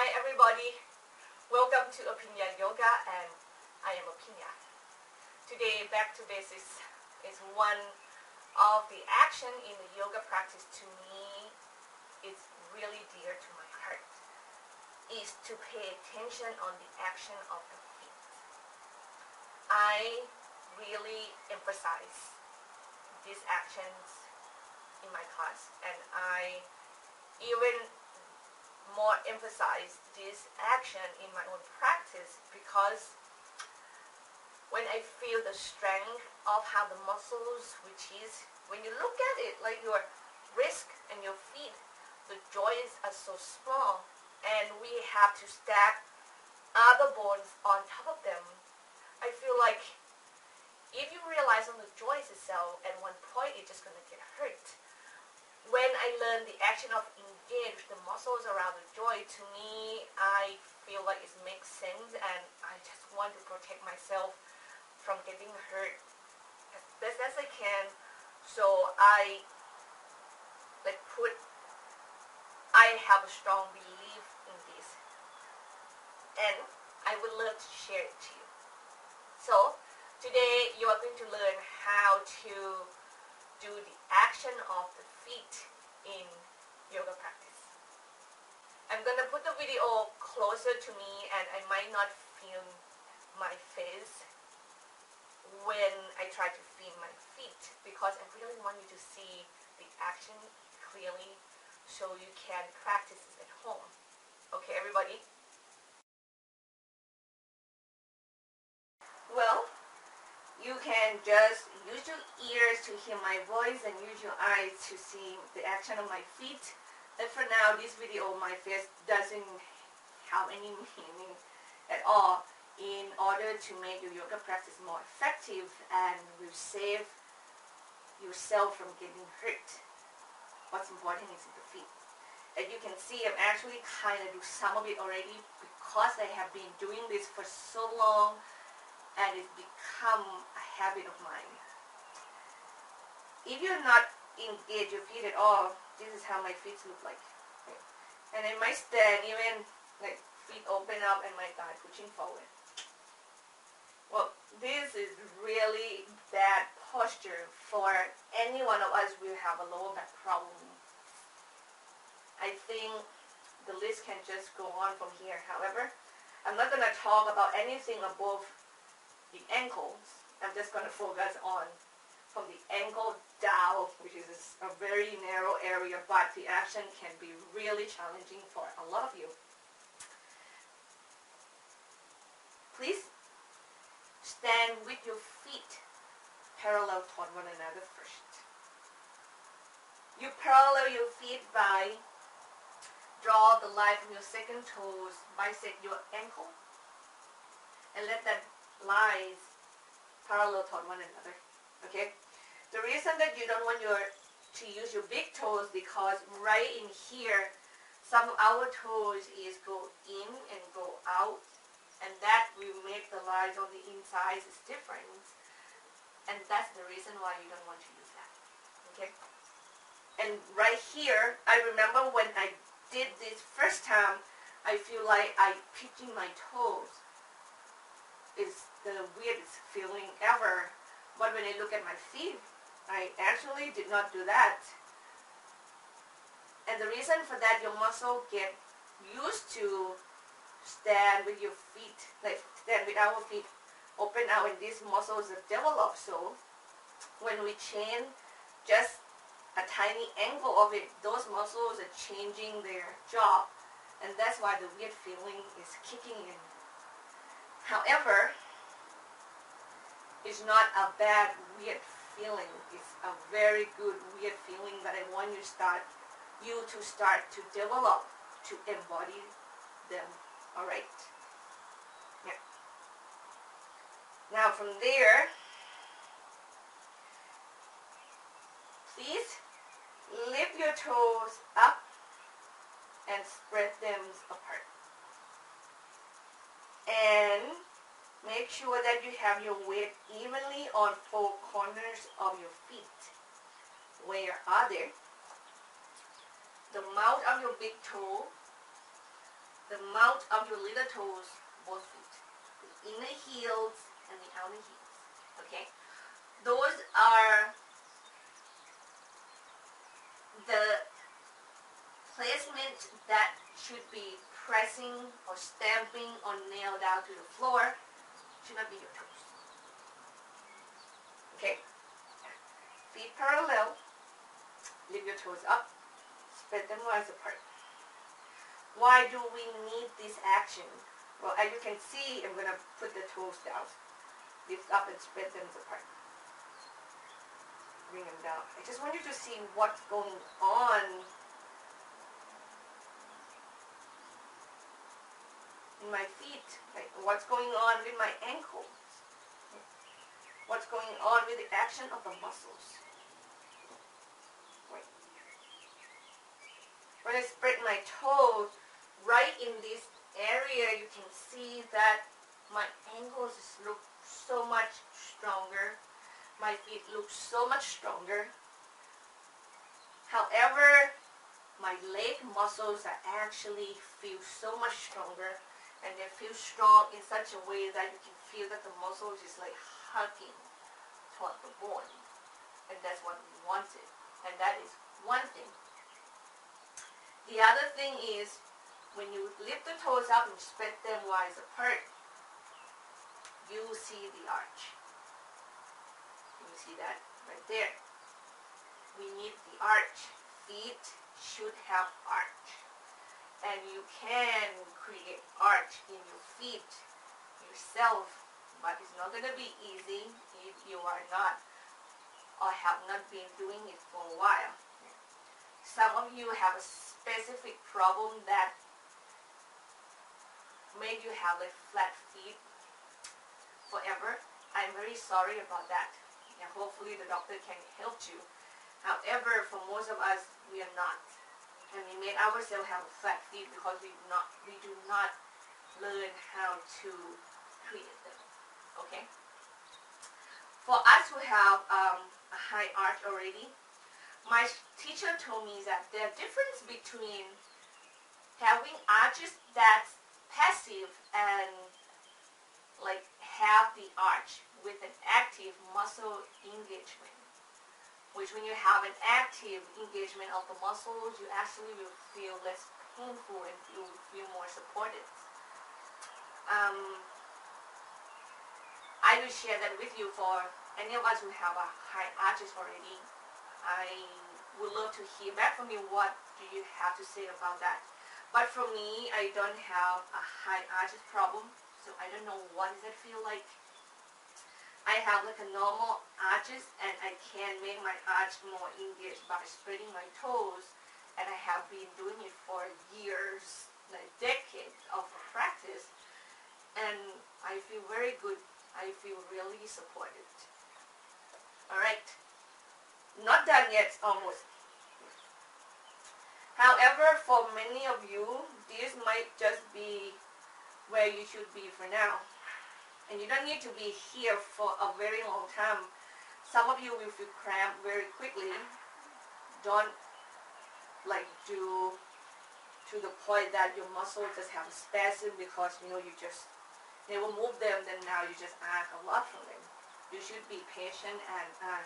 Hi everybody, welcome to Aphinya Yoga, and I am Aphinya. Today, back to basics is one of the action in the yoga practice. To me, it's really dear to my heart, is to pay attention on the action of the feet. I really emphasize these actions in my class, and I even more emphasize this action in my own practice, because when I feel the strength of how the muscles, which is when you look at it like your wrist and your feet, the joints are so small, and we have to stack other bones on top of them. I feel like if you realize on the joints itself, at one point it's just going to get hurt. When I learn the action of engage the muscles around the joint, to me, I feel like it makes sense, and I just want to protect myself from getting hurt as best as I can. So I have a strong belief in this, and I would love to share it to you. So today you are going to learn how to do the action of the feet in yoga practice. I'm going to put the video closer to me, and I might not film my face when I try to film my feet, because I really want you to see the action clearly so you can practice it at home. Okay, everybody? Well, you can just use your ears to hear my voice and use your eyes to see the action of my feet. And for now, this video, my face doesn't have any meaning at all. In order to make your yoga practice more effective and will save yourself from getting hurt, what's important is the feet. As you can see, I'm actually kind of do some of it already, because I have been doing this for so long, and it's become a habit of mine. If you're not engaged your feet at all, this is how my feet look like. Okay. And I might stand even like feet open up and my thigh pushing forward. Well, this is really bad posture for any one of us who have a lower back problem. I think the list can just go on from here. However, I'm not going to talk about anything above the ankles. I'm just going to focus on from the ankle down, which is a very narrow area, but the action can be really challenging for a lot of you. Please stand with your feet parallel toward one another first. You parallel your feet by draw the line from your second toes, bisect your ankle, and let that line parallel toward one another. Okay? The reason that you don't want to use your big toes, because right in here, some of our toes is go in and go out, and that will make the lines on the inside is different, and that's the reason why you don't want to use that. Okay? And right here, I remember when I did this first time, I feel like I pitching my toes. It's the weirdest feeling ever. But when I look at my feet, I actually did not do that. And the reason for that, your muscle get used to stand with your feet, like stand with our feet open out, and these muscles are developed. So when we change just a tiny angle of it, those muscles are changing their job, and that's why the weird feeling is kicking in. However, it's not a bad weird feeling. It's a very good weird feeling that I want you to start to develop, to embody them. All right? Yeah. Now from there, please lift your toes up and spread them apart. And make sure that you have your weight evenly on four corners of your feet. Where are they? The mouth of your big toe, the mouth out of your little toes, both feet. The inner heels and the outer heels. Okay? Those are the placement that should be pressing or stamping or nailed down to the floor. Should not be your toes. Okay? Feet parallel. Lift your toes up. Spread them wide apart. Why do we need this action? Well, as you can see, I'm going to put the toes down. Lift up and spread them apart. Bring them down. I just want you to see what's going on in my feet. Like what's going on with my ankles. What's going on with the action of the muscles. Right. When I spread my toes, right in this area, you can see that my ankles look so much stronger. My feet look so much stronger. However, my leg muscles are actually feel so much stronger, and they feel strong in such a way that you can feel that the muscles is like hugging toward the bone, and that's what we wanted. And that is one thing. The other thing is, when you lift the toes up and spread them wide apart, you see the arch. You see that right there. We need the arch. Feet should have arch. And you can create arch in your feet yourself, but it's not going to be easy if you are not or have not been doing it for a while. Some of you have a specific problem that made you have like flat feet forever. I'm very sorry about that. And hopefully the doctor can help you. However, for most of us, we are not. And we made ourselves have flat feet because we do not learn how to create them. Okay? For us who have a high arch already, my teacher told me that there are difference between having arches that's passive and like have the arch with an active muscle engagement. Which when you have an active engagement of the muscles, you actually will feel less painful and you will feel more supported. I will share that with you for any of us who have a high arches already. I would love to hear back from you. What do you have to say about that? But for me, I don't have a high arches problem, so I don't know what does it feel like. I have like a normal arches, and I can make my arch more engaged by spreading my toes, and I have been doing it for years, like decades of practice, and I feel very good. I feel really supported. Alright, not done yet, almost. However, for many of you, this might just be where you should be for now. And you don't need to be here for a very long time. Some of you will feel cramped very quickly. Don't like do to the point that your muscles just have a spasm because they will move them, then now you just ask a lot from them. You should be patient and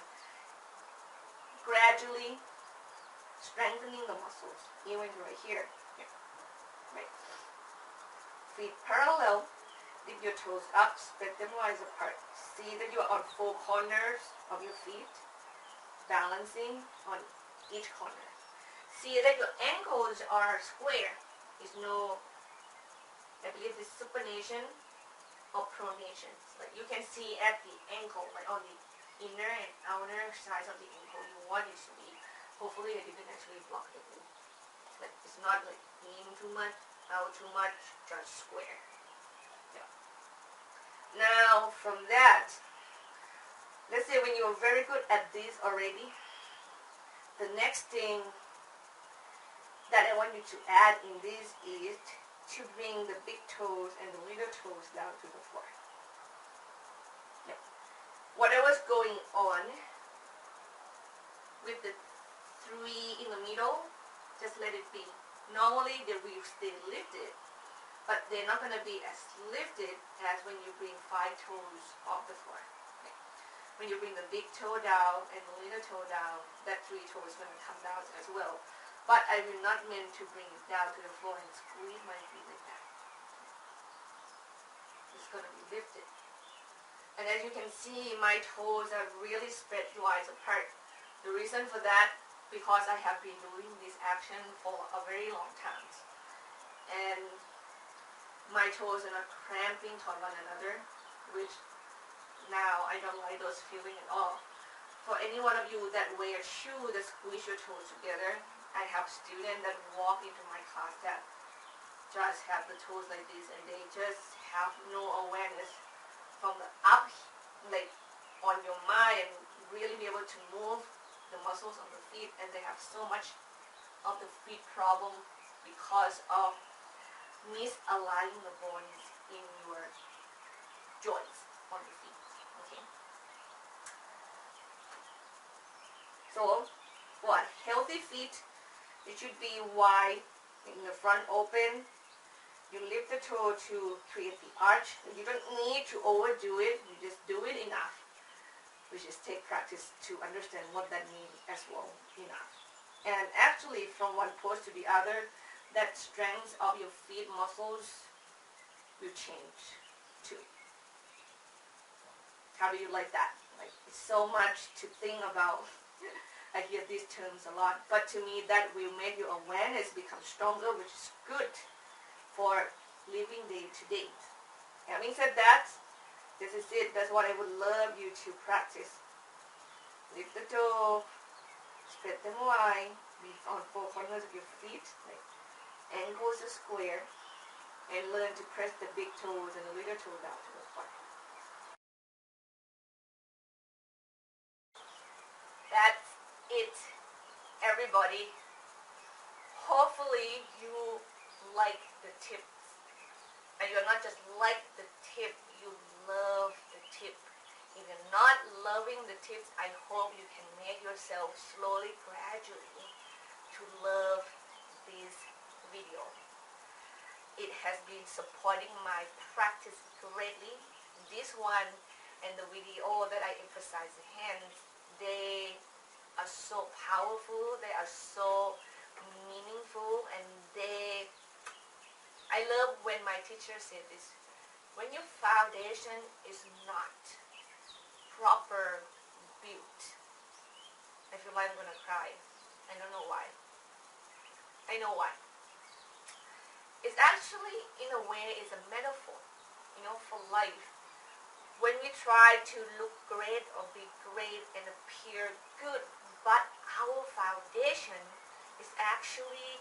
gradually strengthening the muscles, even right here. Yeah. Right. Feet parallel. Lift your toes up, spread them wide apart. See that you're on 4 corners of your feet, balancing on each corner. See that your ankles are square. There's no, I believe this supination or pronation. Like you can see at the ankle, like on the inner and outer sides of the ankle, you want it to be. Hopefully I didn't actually block the glue. Like it's not like in too much, out too much, just square. Now, from that, let's say when you're very good at this already, the next thing that I want you to add in this is to bring the big toes and the little toes down to the floor. Yep. Whatever's going on with the 3 in the middle, just let it be. Normally, they will stay lifted, but they're not going to be as lifted as when you bring 5 toes off the floor. Okay. When you bring the big toe down and the little toe down, that 3 toes is going to come down as well. But I will not mean to bring it down to the floor and squeeze my feet like that. It's going to be lifted. And as you can see, my toes are really spread wide apart. The reason for that, because I have been doing this action for a very long time. And my toes are not cramping toward one another, which now I don't like those feelings at all. For any one of you that wear shoes that squeeze your toes together, I have students that walk into my class that just have the toes like this, and they just have no awareness from the up, like on your mind, and really be able to move the muscles of the feet, and they have so much of the feet problem because of misaligning the bones in your joints on the feet. Okay. So for healthy feet, it should be wide in the front open. You lift the toe to create the arch. You don't need to overdo it. You just do it enough. We just take practice to understand what that means as well. Enough. And actually, from one pose to the other, that strength of your feet muscles will change too. How do you like that? Like, it's so much to think about. I hear these terms a lot, but to me that will make your awareness become stronger, which is good for living day to day. Having said that, this is it. That's what I would love you to practice. Lift the toe, spread them wide, be on 4 corners of your feet, like ankles are square, and learn to press the big toes and the little toe down to the floor. That's it, everybody. Hopefully you like the tips. And you're not just like the tip, you love the tip. If you're not loving the tips, I hope you can make yourself slowly, gradually to love this video. It has been supporting my practice greatly. This one and the video that I emphasize the hands, they are so powerful, they are so meaningful, and I love when my teacher said this. When your foundation is not proper built, I feel like I'm gonna cry. I don't know why. I know why. It's actually, in a way, is a metaphor, for life. When we try to look great or be great and appear good, but our foundation is actually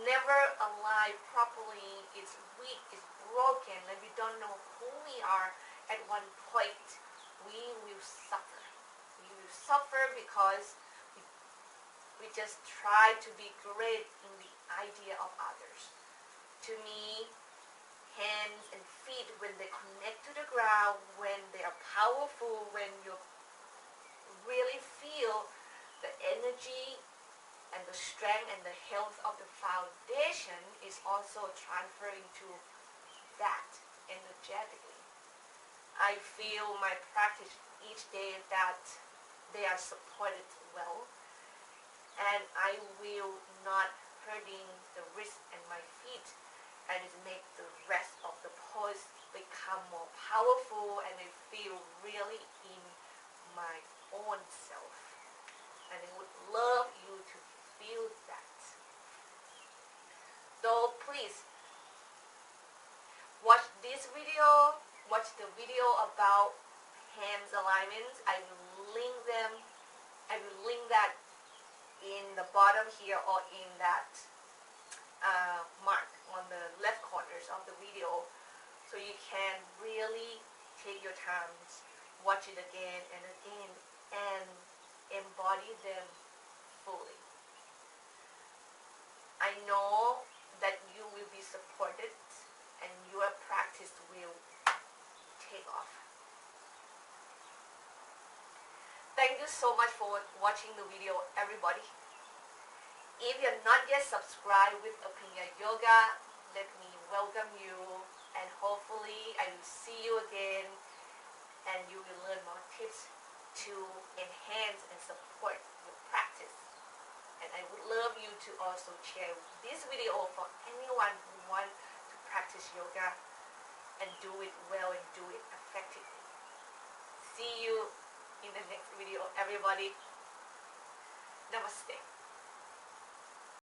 never aligned properly, it's weak, it's broken, and we don't know who we are at one point, we will suffer. We will suffer because we just try to be great in the idea of others. To me, hands and feet, when they connect to the ground, when they are powerful, when you really feel the energy and the strength and the health of the foundation is also transferring to that energetically. I feel my practice each day that they are supported well, and I will not hurting the wrist and my feet, and it make the rest of the pose become more powerful, and I feel really in my own self. And I would love you to feel that. So please watch this video, watch the video about hands alignments. I will link that in the bottom here, or in that mark on the left corners of the video, so you can really take your time, watch it again and again, and embody them fully. I know that you will be supported and your practice will take off. Thank you so much for watching the video, everybody. If you're not yet subscribed with Aphinya Yoga, let me welcome you, and hopefully I will see you again and you will learn more tips to enhance and support your practice. And I would love you to also share this video for anyone who wants to practice yoga and do it well and do it effectively. See you in the next video, everybody. Namaste.